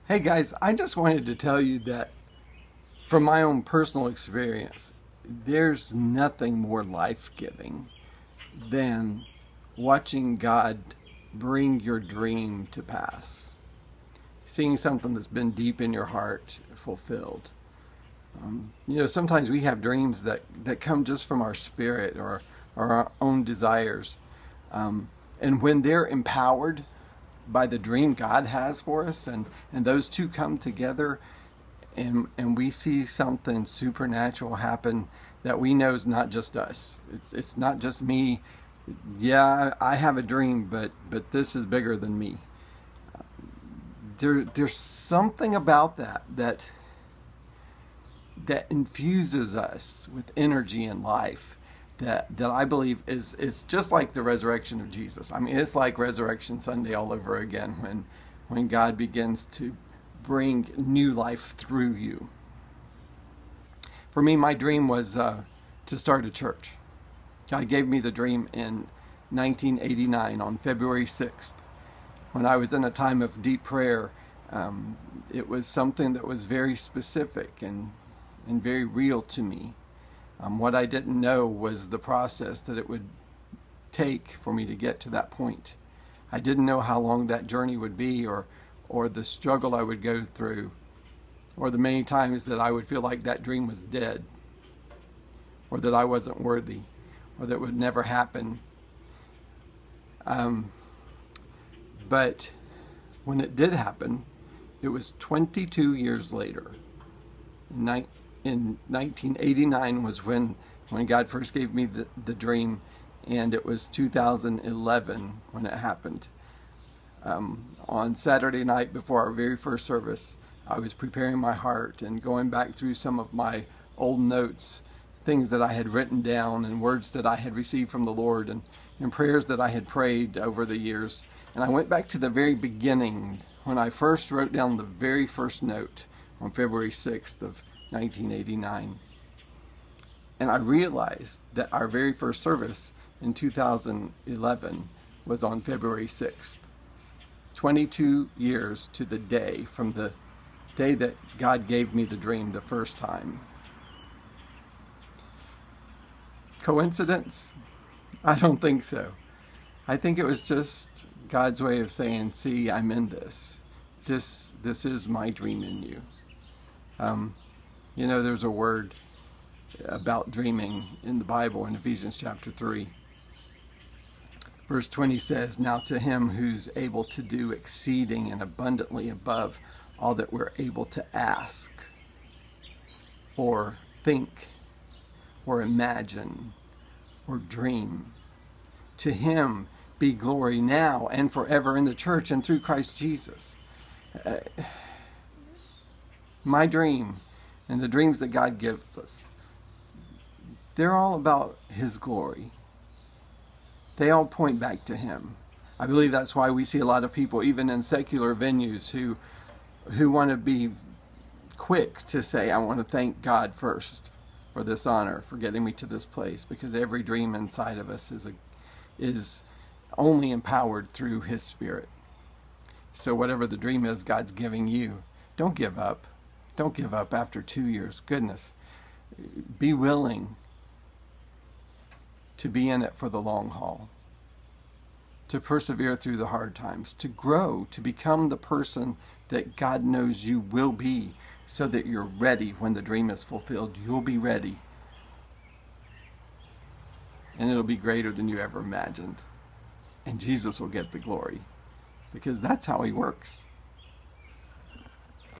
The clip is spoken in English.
Hey guys, I just wanted to tell you that from my own personal experience, there's nothing more life-giving than watching God bring your dream to pass. Seeing something that's been deep in your heart fulfilled. Sometimes we have dreams that come just from our spirit or our own desires. And when they're empowered by the dream God has for us, and those two come together, and we see something supernatural happen that we know is not just us. It's not just me. Yeah, I have a dream, but this is bigger than me. There's something about that infuses us with energy and life that I believe is just like the resurrection of Jesus. I mean, it's like Resurrection Sunday all over again when God begins to bring new life through you. For me, my dream was to start a church. God gave me the dream in 1989 on February 6th when I was in a time of deep prayer. It was something that was very specific and very real to me. What I didn't know was the process that it would take for me to get to that point. I didn't know how long that journey would be, or the struggle I would go through, or the many times that I would feel like that dream was dead, or that I wasn't worthy, or that it would never happen. But when it did happen, it was 22 years later. In 1989 was when God first gave me the dream, and it was 2011 when it happened. On Saturday night before our very first service, I was preparing my heart and going back through some of my old notes, things that I had written down and words that I had received from the Lord, and prayers that I had prayed over the years. And I went back to the very beginning when I first wrote down the very first note on February 6th of 1989. And I realized that our very first service in 2011 was on February 6th. 22 years to the day from the day that God gave me the dream the first time. Coincidence? I don't think so. I think it was just God's way of saying, see, I'm in this. This is my dream in you. There's a word about dreaming in the Bible in Ephesians chapter 3. Verse 20 says, now to him who's able to do exceeding and abundantly above all that we're able to ask or think or imagine or dream. To him be glory now and forever in the church and through Christ Jesus. My dream and the dreams that God gives us, they're all about his glory. They all point back to him. I believe that's why we see a lot of people, even in secular venues, who want to be quick to say, I want to thank God first for this honor, for getting me to this place, because every dream inside of us is only empowered through his Spirit. So whatever the dream is God's giving you, don't give up. Don't give up after 2 years. Goodness. Be willing to be in it for the long haul, to persevere through the hard times, to grow, to become the person that God knows you will be, so that you're ready when the dream is fulfilled. You'll be ready. And it'll be greater than you ever imagined. And Jesus will get the glory, because that's how he works.